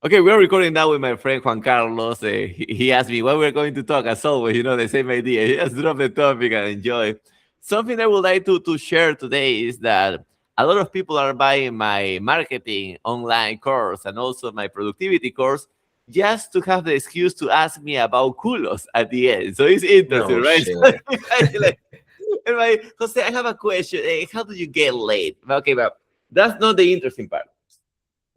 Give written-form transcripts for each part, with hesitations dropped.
Okay, we're recording now with my friend Juan Carlos. He asked me what we're going to talk. As always, the same idea. He just drop the topic and enjoy. Something I would like to share today is that a lot of people are buying my marketing online course and also my productivity course just to have the excuse to ask me about culos at the end. So it's interesting, No right? shit. like, Jose, I have a question. How do you get laid? Okay, but that's not the interesting part.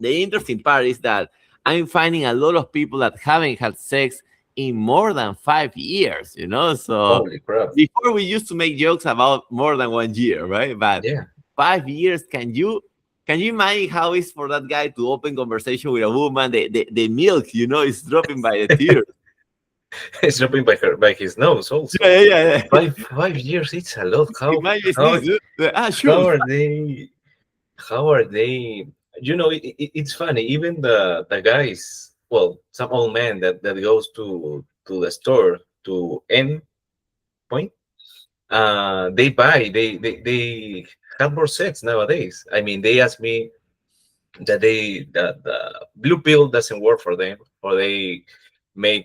The interesting part is that I'm finding a lot of people that haven't had sex in more than 5 years. So Holy crap. before we used to make jokes about more than 1 year, right? But Yeah. 5 years, can you imagine how it's for that guy to open conversation with a woman? The milk, is dropping by the tears. It's dropping by his nose also. Yeah, yeah, yeah. Five years, it's a lot. Imagine How this. how Sure. are they how are they it's funny, even the guys, well, some old man that goes to the store to end point, they have more sex nowadays. I mean, they ask me that the blue pill doesn't work for them, or they make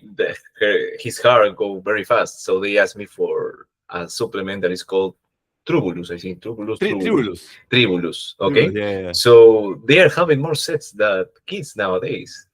his heart go very fast. So they asked me for a supplement that is called Trubulus, I think. Tribulus. Tribulus. Tribulus, Okay, yeah, yeah. so they are having more sex than kids nowadays.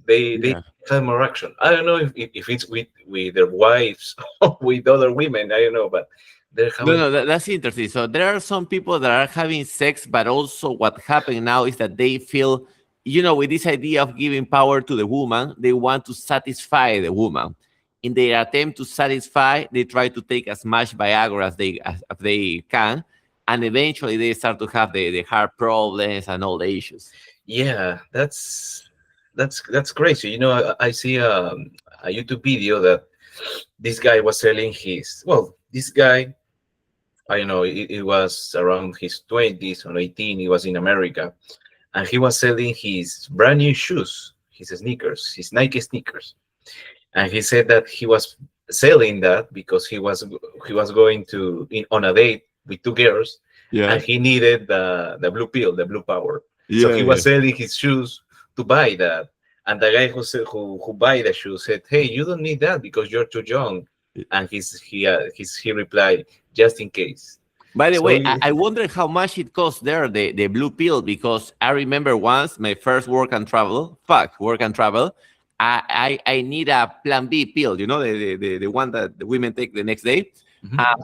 They Yeah. have more action. I don't know if it's with their wives or with other women. I don't know, but they're No, having. no, that's interesting. So there are some people that are having sex, but also what happened now is that they feel, with this idea of giving power to the woman, they want to satisfy the woman. In their attempt to satisfy, they try to take as much Viagra as they can, and eventually they start to have the heart problems and all the issues. Yeah, that's crazy. I see a YouTube video that this guy was selling his. Well, this guy, I don't know, it was around his 20s or 18. He was in America, and he was selling his brand new shoes, his sneakers, his Nike sneakers. And he said that he was selling that because he was going on a date with two girls, Yeah, and he needed the blue pill, the blue power. So yeah, he yeah. was selling his shoes to buy that. And the guy who buy the shoes said, "Hey, you don't need that because you're too young." And he replied, "Just in case." By the So way, I wonder how much it costs there, the blue pill, because I remember once my first work and travel. I need a plan B pill, the one that the women take the next day. mhm. Uh,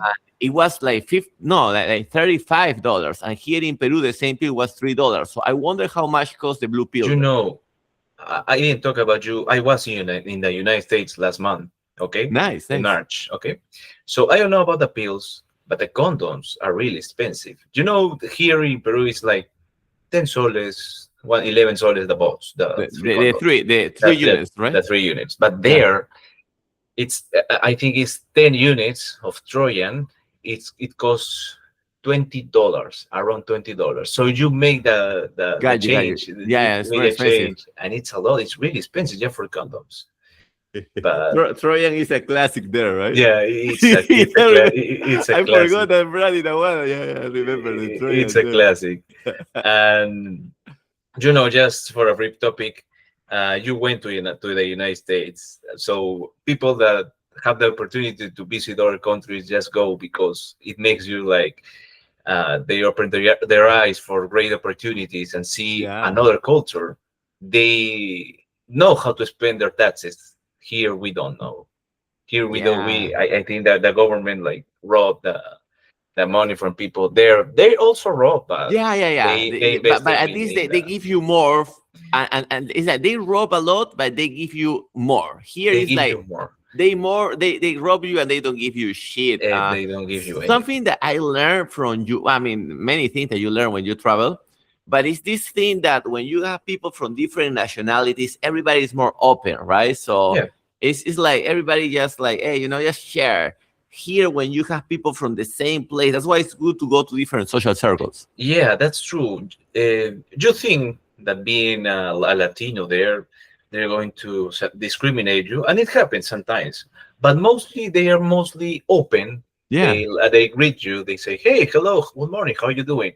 it was like like $35. And here in Peru, the same pill was $3. So I wonder how much costs the blue pill you there. know, I didn't talk about you. I was in the United States last month, okay, Nice, in nice. March, okay. So I don't know about the pills, but the condoms are really expensive. Here in Peru it's like 10 soles, 11 soles the box, the The, three the, the condoms, three the three that units, right? the 3 units. But Yeah. there, I think it's 10 units of Trojan. It costs $20, around $20. So you make the Got you. change, Yeah, you yeah, it's make more a expensive. change, and it's a lot. It's really expensive just for condoms. But Trojan is a classic there, right? yeah, it's a I forgot classic. that brand in a while. Yeah, yeah, I remember the It's Trojan a there. classic. And just for a brief topic, you went to the United States. So people that have the opportunity to visit other countries just go because it makes you like, they open their eyes for great opportunities and see Yeah, another culture. They know how to spend their taxes. Here we don't know. Here we don't. yeah, I think that the government like robbed the money from people. They also rob, but yeah, yeah, yeah. they But invested at in least in they give you more, and it's like they rob a lot, but they give you more. Here they is give like you more. they rob you and they don't give you shit. They don't give you anything. Something that I learned from you. I mean, many things that you learn when you travel, but it's this thing that when you have people from different nationalities, everybody is more open, right? So Yeah, it's like everybody just like, hey, just share. Here, when you have people from the same place, that's why it's good to go to different social circles. yeah, that's true. You think that being a Latino there, they're going to discriminate you, and it happens sometimes. But mostly, they are mostly open. Yeah. They greet you. They say, "Hey, hello, good morning. How are you doing?"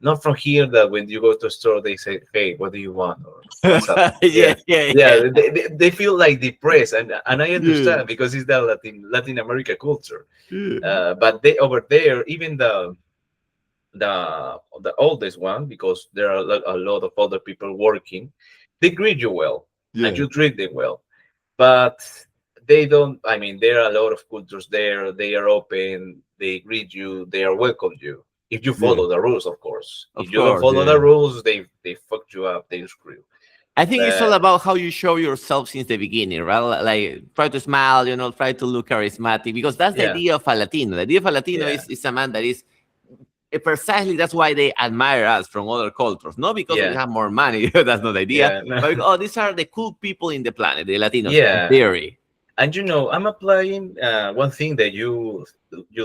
not from here that when you go to a store they say, "Hey, what do you want?" or "What's up?" Yeah, Yeah, yeah, yeah, yeah. They feel like depressed, and I yeah, understand because it's the Latin America culture. yeah, But they over there, even the oldest one, because there are a lot of other people working, they greet you well and yeah, you treat them well. But they don't. I mean, there are a lot of cultures there. They are open. They greet you. They are welcome you if you yeah. follow the rules, of course. If Of you don't course, follow the yeah. rules, they fucked you up. They screw you. I think it's all Uh, about how you show yourself since the beginning, right? Like try to smile, try to look charismatic, because that's the yeah, idea of a Latino. The idea of a Latino yeah, is a man that is precisely that's why they admire us from other cultures, not because we yeah, have more money. That's not the idea, yeah, no, but because, oh, these are the cool people in the planet, the Latinos, in yeah. theory. And I'm applying one thing that you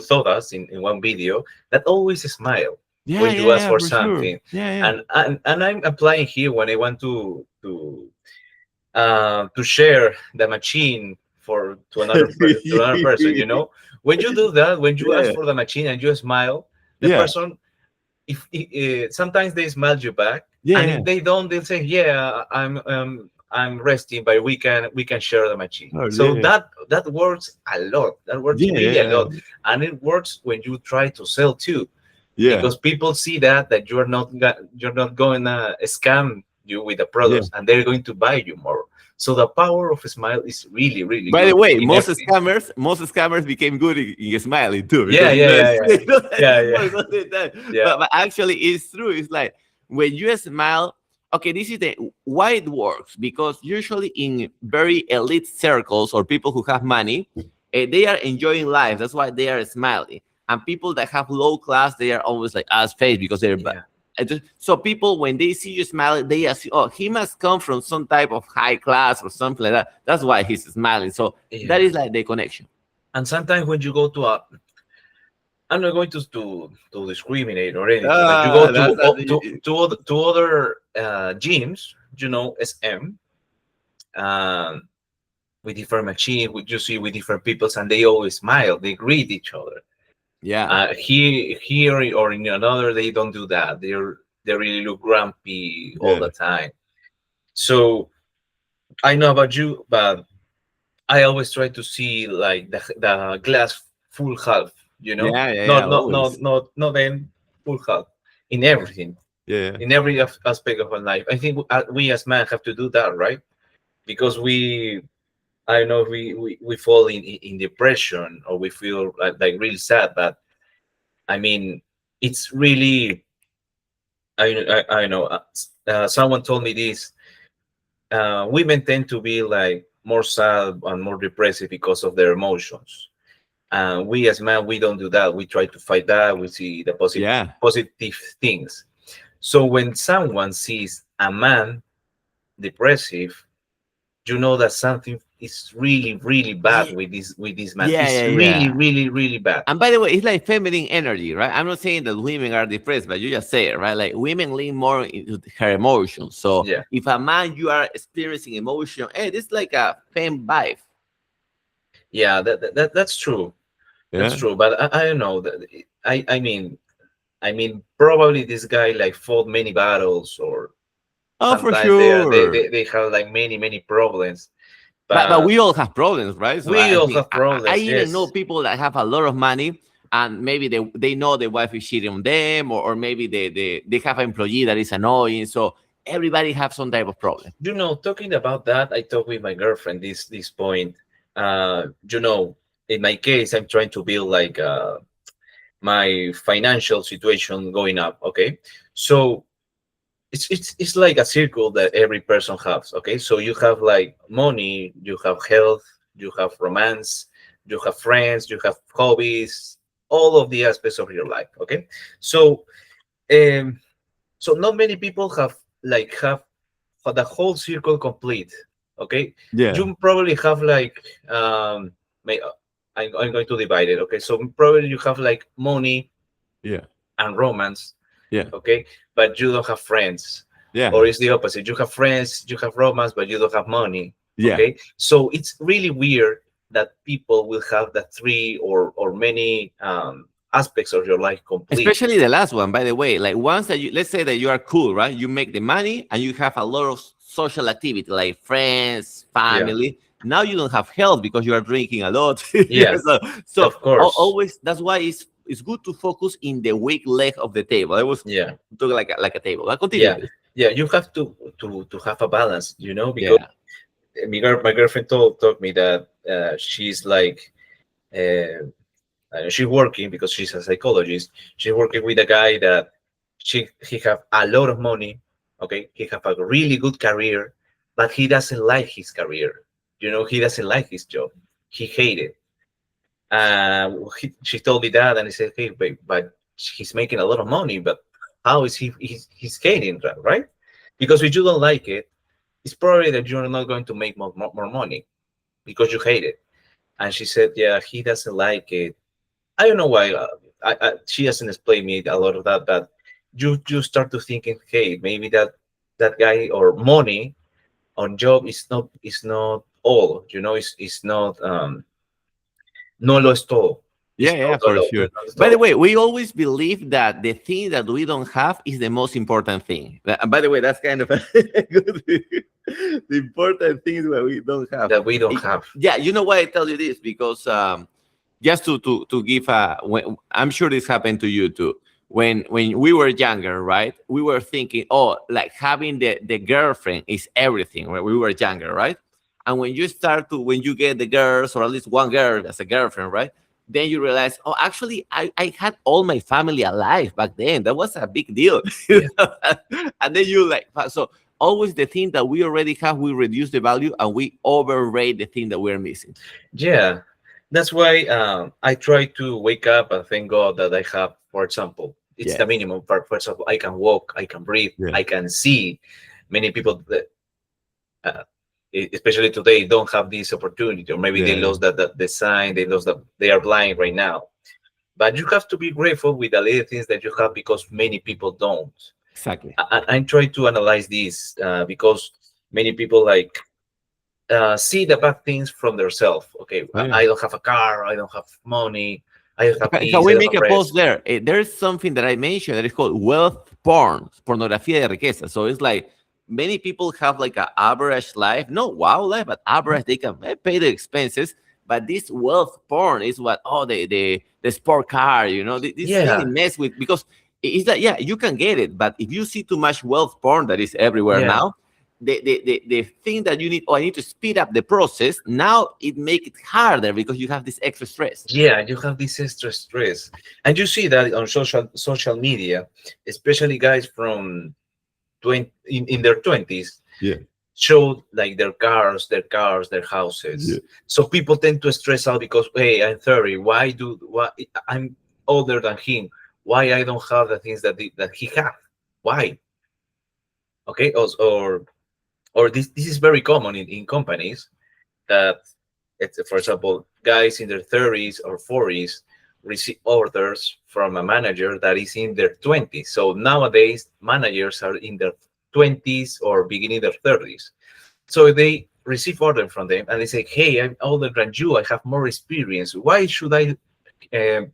taught us in one video, that always smile Yeah, when yeah, you ask yeah, for for sure. something, Yeah, yeah. and I'm applying here when I want to share the machine to another person. When you do that, when you ask Yeah, for the machine and you smile, the yeah, person, if sometimes they smile you back, yeah, and yeah. if they don't, they'll say, "Yeah, I'm resting, but we can share the machine." Oh, So yeah, that works a lot. That works yeah, really a yeah, lot, and it works when you try to sell too, yeah, because people see that you're not going to scam you with the yeah. products, and they're going to buy you more. So the power of a smile is really, really By the good way, in everything. most scammers became good in smiling too, Yeah, because yeah, yeah, yeah, yeah, it yeah, works all the time. yeah, But actually, it's true. It's like when you smile. Okay, this is the why it works, because usually in very elite circles or people who have money, they are enjoying life. That's why they are smiling. And people that have low class, they are always like ass face because they're yeah, so people, when they see you smiling, they assume, oh, he must come from some type of high class or something like that. That's why he's smiling. So that yeah. is like the connection. And sometimes when you go to a, I'm not going to discriminate or anything, but you go Ah, that's to other gyms, SM, um, with different machines, you see with different peoples, and they always smile, they greet each other. yeah, Here or in another, they don't do that. They really look grumpy all yeah, the time. So I know about you, but I always try to see like the glass full half, yeah, yeah, yeah, not then full half in everything, yeah. in every aspect of our life. I think we as men have to do that, right? Because I know we fall in depression, or we feel like really sad, but I mean, it's really, I know, someone told me this. Women tend to be like more sad and more depressive because of their emotions. And we as men, we don't do that. We try to fight that. We see the Yeah. positive things. So when someone sees a man depressive, you know that something is really, really bad Yeah, with this man. yeah, It's yeah, really, yeah. really, really bad. And by the way, it's like feminine energy, right? I'm not saying that women are depressed, but you just say it, right? Like women lean more into her emotions. So Yeah, if a man you are experiencing emotion, hey, this is like a femme vibe. yeah, that's true. That's Yeah. true. But I don't know. I mean, probably this guy like fought many battles, or Oh, for sometimes they are they, sure. they, they have like many problems. But But we all have problems, right? So we I all think have I problems. even know Yes. people that have a lot of money, and maybe they know the wife is cheating on them, or maybe they have an employee that is annoying. So everybody have some type of problem. Talking about that, I talked with my girlfriend this point. In my case, I'm trying to build like my financial situation going up. Okay, so it's like a circle that every person has. Okay, so you have like money, you have health, you have romance, you have friends, you have hobbies, all of the aspects of your life. Okay, so um so not many people have the whole circle complete. Okay, Yeah. you probably have like may, I'm going to divide it. Okay, so probably you have like money Yeah. and romance. Yeah. Okay, but you don't have friends, or Yeah. it's the opposite. You have friends, you have romance, but you don't have money. Yeah. Okay, so it's really weird that people will have the three or many aspects of your life completely. Especially the last one, by the way. Like once that you, let's say that you are cool, right? You make the money and you have a lot of social activity, like friends, Yeah, family. Now you don't have health because you are drinking a lot. yeah, So of course. always that's why it's good to focus in the weak leg of the table. I was Yeah, talking like a table. But continue, yeah, please. yeah. You have to have a balance, you know, because Yeah. my girlfriend told me that she's like. She's working because she's a psychologist. She's working with a guy that he have a lot of money. Okay, he have a really good career, but he doesn't like his career. You know, he doesn't like his job. He hated it. She told me that, and I said, "Hey, but he's making a lot of money. But how is he's hating that, right? Because if you don't like it, it's probably that you're not going to make more money because you hate it." And she said, "Yeah, he doesn't like it. I don't know why. She doesn't explain me a lot of that, but you start to thinking, hey, maybe that guy or money on job is not all. You know, it's not no lo es todo. Yeah, It's yeah, not for todo. sure. It's not By the todo. way, we always believe that the thing that we don't have is the most important thing. And by the way, that's kind of a good thing. The important things that we don't have. That we don't Eh, have. Yeah, you know why I tell you this? Because just to give I'm sure this happened to you too. When we were younger, right? We were thinking, oh, like having the girlfriend is everything. When we were younger, right? And when you get the girls or at least one girl as a girlfriend, right? Then you realize, oh, actually, I had all my family alive back then. That was a big deal. You Yeah, know? And then you like, so always the thing that we already have, we reduce the value and we overrate the thing that we're missing. yeah. That's why I try to wake up and thank God that I have, for example, it's the Yes. minimum. For example, I can walk, I can breathe, Yeah. I can see. Many people uh, especially today don't have this opportunity, or maybe they Yeah. lost the sign, they lost that they are blind right now. But you have to be grateful with the little things that you have because many people don't. Exactly. I try to analyze this because many people like see the bad things from themselves. Okay, Oh, yeah. I don't have a car, I don't have money, I don't have If I this, I we don't make have a post rest. there, there's something that I mentioned that is called wealth porn, pornografía de riqueza. So it's like many people have like an average life, not wow life, but average. They can pay the expenses, but this wealth porn is what the sport car, this really Yeah, mess with because it's that yeah you can get it, but if you see too much wealth porn that is everywhere yeah. now, the thing that you need, oh, I need to speed up the process. Now it make it harder because you have this extra stress. Yeah, you have this extra stress, and you see that on social media, especially guys from 20 in their 20s Yeah. show like their cars, their houses. So people tend to stress out because hey, I'm 30. Why I'm older than him? Why I don't have the things that he have? Why? Okay, or this is very common in companies that it's, for example, guys in their 30s or 40s receive orders from a manager that is in their 20s. So nowadays, managers are in their 20s or beginning their 30s. So they receive order from them and they say, "Hey, I'm older than you. I have more experience. Why should I um,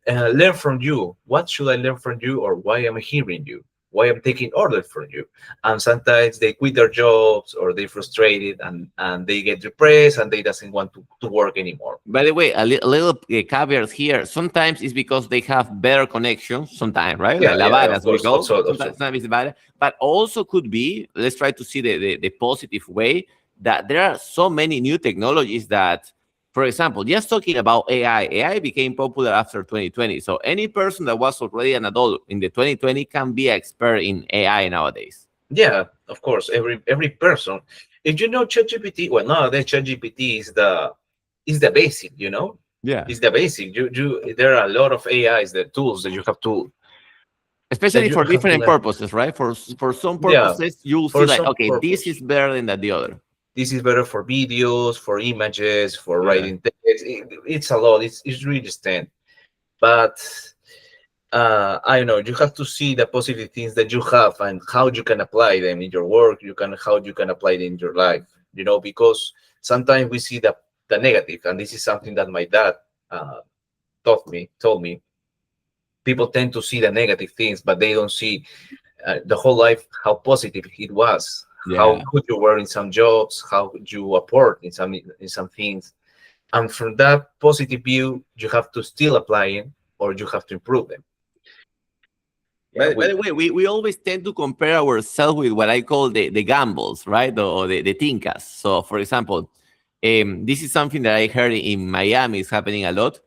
learn from you? What should I learn from you, or why am I hearing you? Why I'm taking orders from you?" And sometimes they quit their jobs or they frustrated and they get depressed and they doesn't want to work anymore. By the way, a little caveat here. Sometimes it's because they have better connections. Sometimes, right? Like Yeah, la yeah, vara, of as we course. call. Also, Sometimes it's bad, but also could be. Let's try to see the positive way that there are so many new technologies that, for example, just talking about AI. AI became popular after 2020. So any person that was already an adult in the 2020 can be expert in AI nowadays. yeah, of course. Every person. If you know ChatGPT, well, nowadays ChatGPT is the basic. You know, Yeah. is the basic. There are a lot of AIs, the tools that you have to that Especially you for have to different learn. purposes, right? For some Yeah, purposes, you'll see for like, some okay, this is purpose. better than the other. This is better for videos, for images, for Yeah. writing text. It's a lot. It's really stand. But I don't know. You have to see the positive things that you have and how you can apply them in your work. How you can apply it in your life. You know, because sometimes we see the negative, and this is something that my dad uh, told me. People tend to see the negative things, but they don't see the whole life how positive it was, how Yeah. good you were in some jobs, how you apport in some things, and from that positive view, you have to still apply it or you have to improve them. Yeah, By we the way, we always tend to compare ourselves with what I call the gambles, right? Or the tincas. So, for example, this is something that I heard in Miami is happening a lot.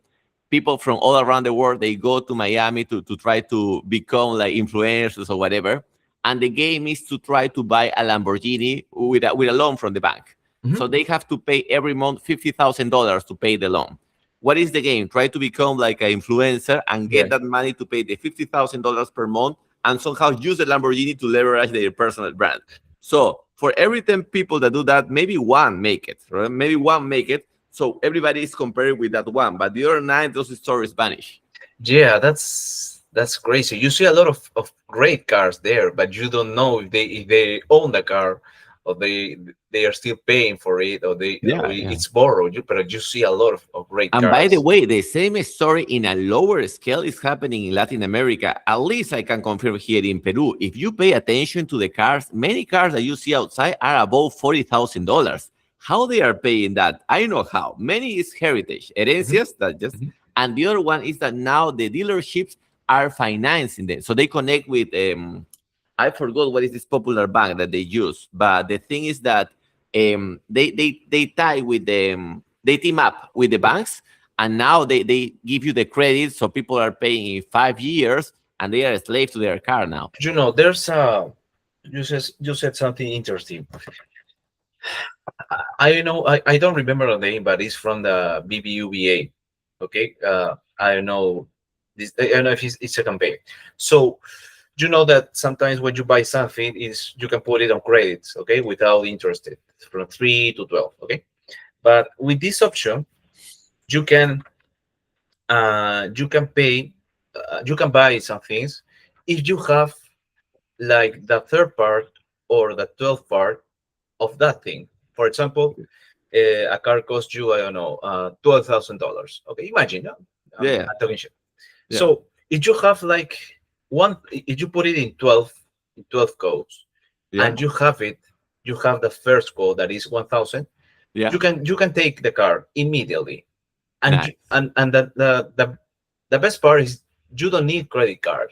People from all around the world, they go to Miami to try to become like influencers or whatever. And the game is to try to buy a Lamborghini with a loan from the bank. Mhm. So they have to pay every month $50,000 to pay the loan. What is the game? Try to become like an influencer and Yeah. get that money to pay the $50,000 per month and somehow use the Lamborghini to leverage their personal brand. So for every 10 people that do that, maybe one make it, right? Maybe one make it. So everybody is comparing with that one, but the other nine, those stories vanish. Yeah, that's crazy. You see a lot of great cars there, but you don't know if they own the car or they are still paying for it or Yeah, yeah. it's borrowed. But you see a lot of great And by the cars. way, the same story in a lower scale is happening in Latin America. At least I can confirm here in Peru. If you pay attention to the cars, many cars that you see outside are above $40,000. How they are paying that? I know how. Many is heritage, Mhm, herencias that just, mhm. and the other one is that now the dealerships are financing them. So they connect with I forgot what is this popular bank that they use, but the thing is that they tie with them, they team up with the banks, and now they give you the credit, so people are paying in 5 years, and they are a slave to their car now. You know, there's you said something interesting. I know I don't remember the name, but it's from the BBUBA. Okay, I don't know this. I don't know if it's a campaign. So you know that sometimes when you buy something, is you can put it on credits, okay, without interest, from 3 to 12, okay. But with this option, you can pay, you can buy some things if you have like the third part or the 12th part of that thing. For example, a car costs you, I don't know, $12,000. Okay, imagine, Yeah, I'm talking shit. yeah, So if you have like if you put it in 12 codes, yeah, and you have it, you have the first code that is 1,000. yeah. You can take the car immediately, and Nice. the best part is you don't need credit card.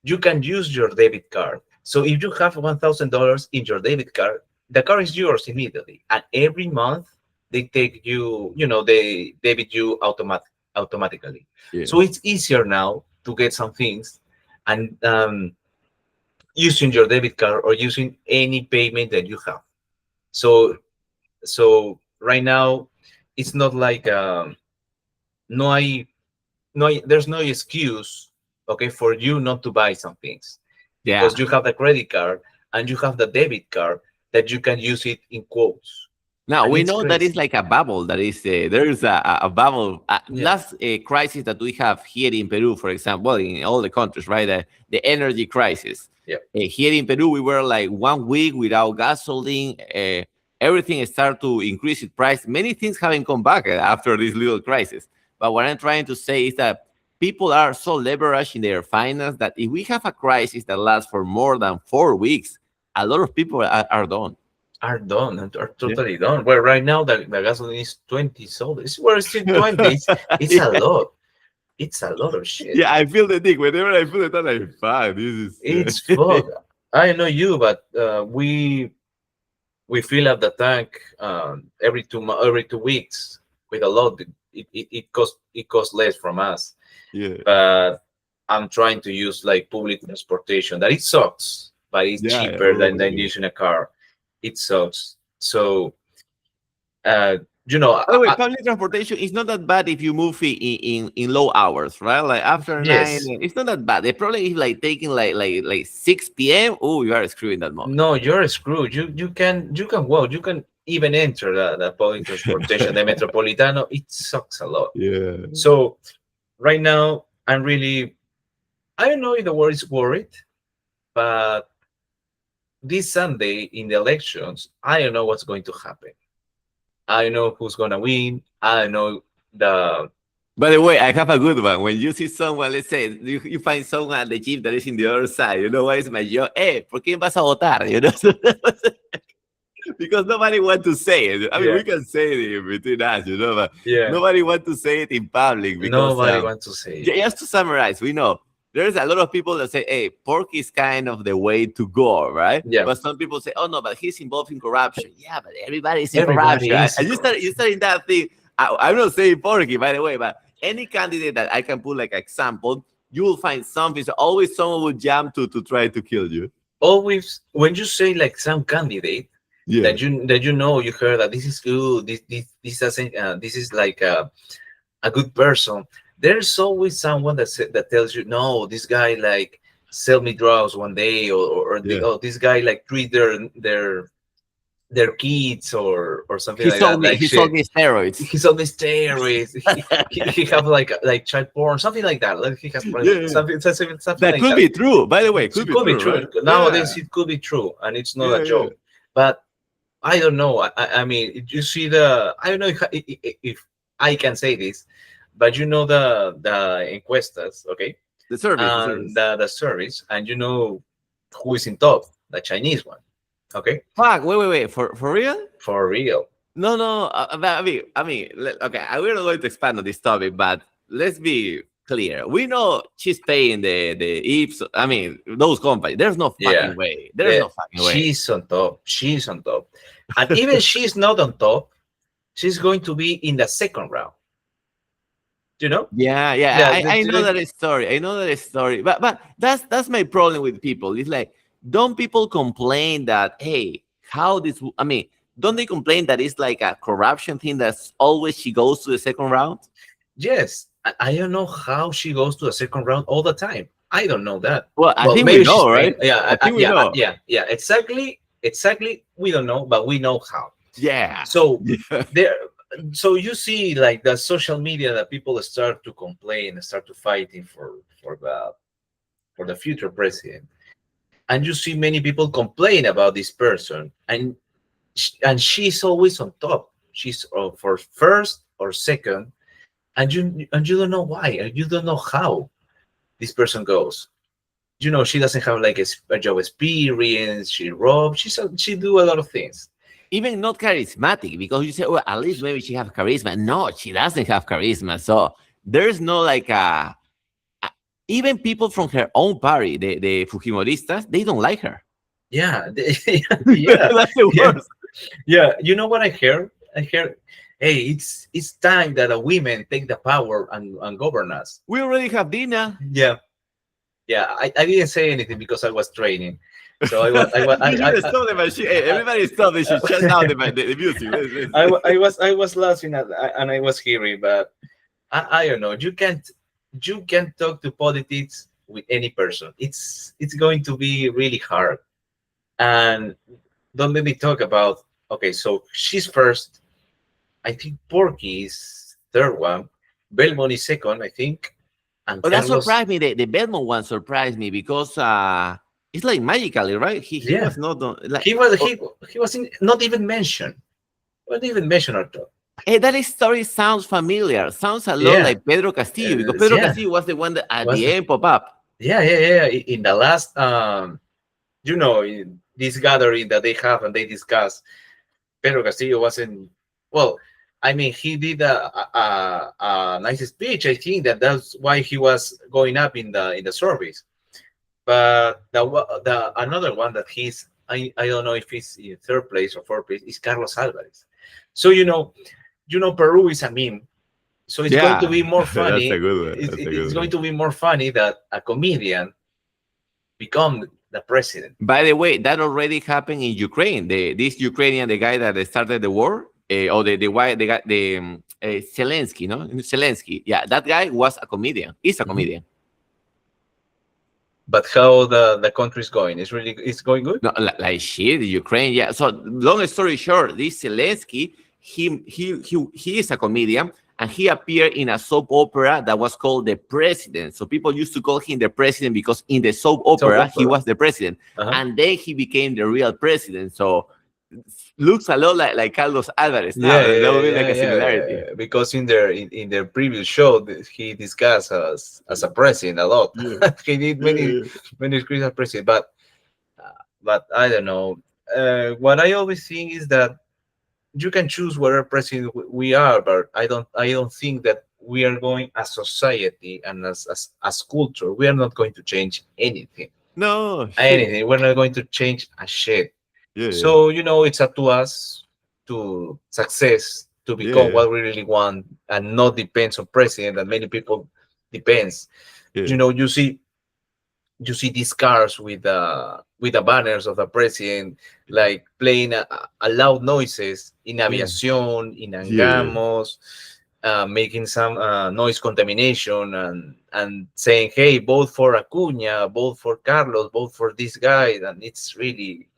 You can use your debit card. So if you have $1,000 in your debit card, the car is yours immediately, and every month they take you, they debit you automatically. Yeah. So it's easier now to get some things, and using your debit card or using any payment that you have. So right now, it's not like no hay, there's no excuse, okay, for you not to buy some things, Yeah. because you have the credit card and you have the debit card that you can use it in quotes, Now and we it's know that it's crazy. like a bubble. That is, there is a bubble. Yeah. Last crisis that we have here in Peru, for example, well, in all the countries, right? The energy crisis. Yeah. Here in Peru, we were like 1 week without gasoline. Everything started to increase its price. Many things haven't come back after this little crisis. But what I'm trying to say is that people are so leveraged in their finance that if we have a crisis that lasts for more than 4 weeks, a lot of people are done. Are done and are totally done. Well, right now the gasoline is 20 soles. We're still 20. It's a Yeah. lot. It's a lot of shit. Yeah, I feel the thing. Whenever I feel it, I'm like, fuck, this It's is. fog. I don't know you, but we fill up the tank every 2 weeks with a lot. It costs less from us, Yeah, but I'm trying to use like public transportation. That it sucks, but it's yeah, yeah, cheaper than obviously. using a car. It sucks. So uh, you know, By the way, public transportation is not that bad if you move in low hours, right? Like after nine, yes. it's not that bad. The problem is like taking like 6 p.m. Oh, you are screwing that moment. No, you're screwed. You can even enter the public transportation, the Metropolitano. It sucks a lot. Yeah. So right now, I'm really, I don't know if the word is worried, but this Sunday in the elections, I don't know what's going to happen. I don't know who's gonna win. I don't know the By the way, I have a good one. When you see someone, let's say you find someone at the gym that is in the other side, you know what is my job? Hey, ¿por quién vas a votar? You know, because nobody want to say it. I mean, Yeah, we can say it in between us, you know, but yeah. nobody want to say it in public because Nobody wants to say it. just to summarize, we know there's a lot of people that say, hey, pork is kind of the way to go, right? Yeah, But some people say, oh no, but he's involved in corruption. Yeah, but everybody is in everybody corruption. is And in you corruption. start in that thing. I'm not saying porky, by the way, but any candidate that I can put like example, you will find something. So always someone will jump to try to kill you. Always, when you say like some candidate Yeah. that you know, you heard that this is good, this doesn't, this is like a good person. There's always someone that tells you, no, this guy like sell me drugs one day, Yeah. oh, this guy like treat their kids or something like that. Like He sold shit, me steroids. he's on the steroids. He have like child porn, something like that. Like he has Yeah. something That like could that. be true. By the way, It could be could be true, true. right? Nowadays, Yeah. it could be true, and it's not a Yeah, yeah. joke. But I don't know. I mean, you see the. I don't know if I can say this, but you know the encuestas, okay, The service, the and service. the service, and you know who is in top, the Chinese one, okay, Fuck, wait. For real? for real. No, no. Okay. We're not going to expand on this topic, but let's be clear. We know she's paying the IPS. I mean, those companies. There's no Yeah, fucking way. There's yeah. no fucking way. She's on top. She's on top, and even she's not on top. She's going to be in the second round. You know? Yeah, yeah. Yeah, I know that story. I know that story. But that's my problem with people. It's like, don't people complain that, hey, how this? I mean, don't they complain that it's like a corruption thing that's always she goes to the second round? yes. I don't know how she goes to the second round all the time. I don't know that. Well, I Well, think we maybe she's know, paying. right? Yeah, I think we know. yeah. Exactly. We don't know, but we know how. Yeah. So Yeah. there. So you see, like the social media, that people start to complain, start to fighting for the future president, and you see many people complain about this person, and she's always on top. She's for first or second, and you don't know why, and you don't know how this person goes. You know, she doesn't have like a job experience. She robs. She do a lot of things. Even not charismatic, because you say, well, at least maybe she have charisma. No, she doesn't have charisma. So there's no like even people from her own party, the Fujimoristas, they don't like her. Yeah, yeah, That's the yeah, worst. yeah. You know what I heard? I heard, hey, it's time that a women take the power and govern us. We already have Dina. Yeah, yeah. I didn't say anything because I was training. So You should stop the machine. Hey, everybody stop. They should shut down the music. I was laughing at, and I was hearing, but I don't know. You can't talk to politics with any person. It's going to be really hard. And don't let me talk about. Okay, so she's first. I think Porky is third one. Belmont is second, I think. And Oh, that Carlos, surprised me. The Belmont one surprised me because it's like magically, right? He yeah, was not like. he was Oh, he was not even mentioned. Wasn't even mentioned at all. hey, that story sounds familiar. Sounds a lot Yeah, like Pedro Castillo, because Pedro yeah, Castillo was the one that at was the end pop up. yeah. In the last in this gathering that they have and they discuss, Pedro Castillo wasn't well. I mean, he did a nice speech. I think that's why he was going up in the service. But the another one that I don't know if he's in third place or fourth place is Carlos Alvarez. So Peru is a meme. So it's going to Yeah, be more that's a funny. good one. It's, That's a it's good going one. to be more funny that a comedian become the president. By the way, that already happened in Ukraine. This Ukrainian, the guy that started the war, or the guy, Zelensky, no, Zelensky. Yeah, that guy was a comedian. He's a Mhm. comedian. But how the country is going? It's going good. No, like shit, Ukraine. Yeah. So long story short, this Zelensky, he is a comedian, and he appeared in a soap opera that was called The President. So people used to call him the president because in the soap Soap opera he opera. was the president, Uh-huh. and then he became the real president. So looks a lot like Carlos Alvarez now. Yeah, That would yeah, be yeah, like a yeah, similarity. yeah. Because in their previous show, he discussed as a president a lot. Yeah, He did yeah, many yeah, many screens as president, but I don't know. What I always think is that you can choose whatever president we are, but I don't think that we are going as society and as culture. We are not going to change anything. no shit. Anything. We're not going to change a shit. Yeah, yeah, So it's up to us to success to become yeah, what we really want and not depends on president. And many people depends. yeah, You see these cars with the banners of the president, like playing a loud noises in yeah, aviación, in yeah. angamos, making some noise contamination and saying, "Hey, vote for Acuña, vote for Carlos, vote for this guy," and it's really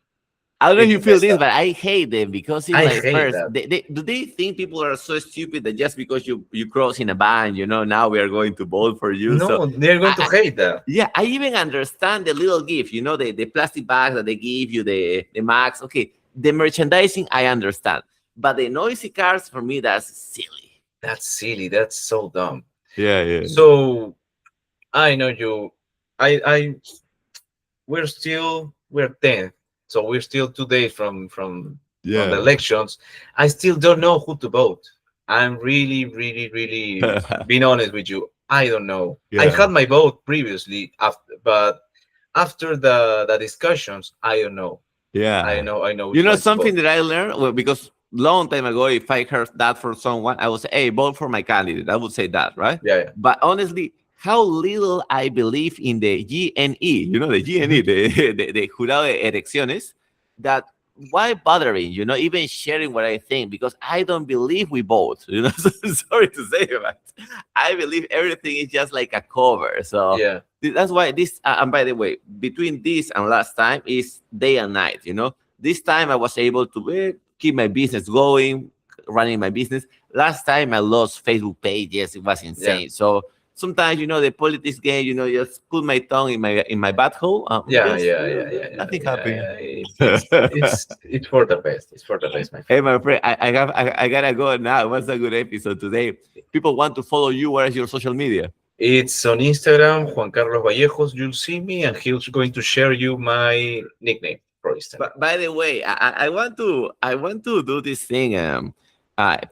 I don't know if really you feel messed this, up. but I hate them because it's I like hate first, that. do they think people are so stupid that just because you cross in a band, now we are going to vote for you? So No, they're going to I, hate that. yeah, I even understand the little gift, the plastic bags that they give you, the max. Okay, the merchandising, I understand. But the noisy cars, for me, that's silly. That's silly. That's so dumb. Yeah, yeah, So I know you. I we're 10, so we're still 2 days from the yeah. elections. I still don't know who to vote. I'm really, really, really being honest with you. I don't know. I Yeah, had my vote previously, but after the discussions, I don't know. I yeah. know. I know which one to Something vote. that I learned, well, because long time ago, if I heard that for someone, I would say, "Hey, vote for my candidate." I would say that, right? Yeah, yeah. But honestly, how little I believe in the GNE, the GNE, Mhm. the Jurado de Elecciones, that why bothering, even sharing what I think, because I don't believe we vote, So, sorry to say, but I believe everything is just like a cover. So Yeah. that's why this, and by the way, between this and last time is day and night, This time I was able to keep my business going, running my business. Last time I lost Facebook pages. It was Yeah. insane. So sometimes, the politics game, just put my tongue in my butthole. Yeah, Just yeah, yeah, yeah, yeah, nothing yeah, happened. yeah. It's for the best. It's for the best, my Hey, friend. my friend, I gotta go now. It was a good episode today. People want to follow you. Where is your social media? It's on Instagram, Juan Carlos Vallejos. You'll see me, and he's going to share you my nickname for Instagram. But by the way, I want to do this thing.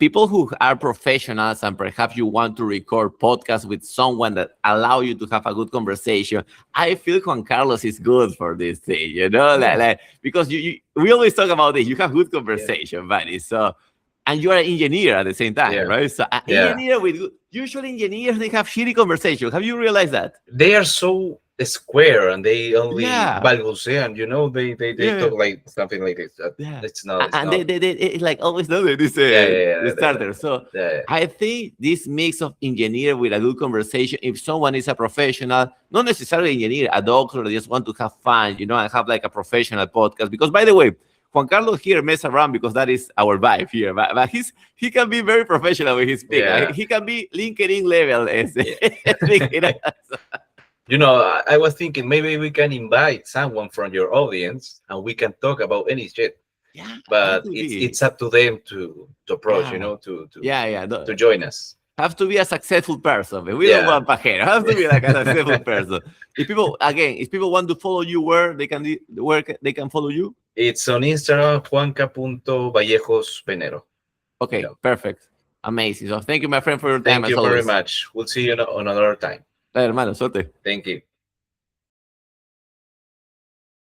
People who are professionals and perhaps you want to record podcasts with someone that allow you to have a good conversation. I feel Juan Carlos is good for this thing, Yeah, because we always talk about this. You have good yeah, conversation, buddy. So, and you are an engineer at the same time, yeah, right? So, an yeah. engineer with usually engineers they have shitty conversation. Have you realized that? They are so square, and they only Yeah, balbucean. They yeah. talk like something like this. Yeah, It's not. It's and not. they it's like always know this Yeah, yeah, the yeah, starter. So yeah, I think this mix of engineer with a good conversation. If someone is a professional, not necessarily engineer, a doctor, they just want to have fun, and have like a professional podcast. Because by the way, Juan Carlos here mess around because that is our vibe here. But he can be very professional with his speak. yeah, He can be LinkedIn level as yeah. speaking. I was thinking maybe we can invite someone from your audience, and we can talk about any shit. Yeah, that But could it's be. it's up to them to approach. Yeah, To yeah, yeah. to join us. Have to be a successful person. We don't Yeah. want pajero. Have to be like a successful person. If people want to follow you, where they can follow you? It's on Instagram, juanca.vallejos.penero. Okay, perfect, amazing. So thank you, my friend, for your time Thank as you very always. much. We'll see you on another time. Hermano, suerte. Thank you.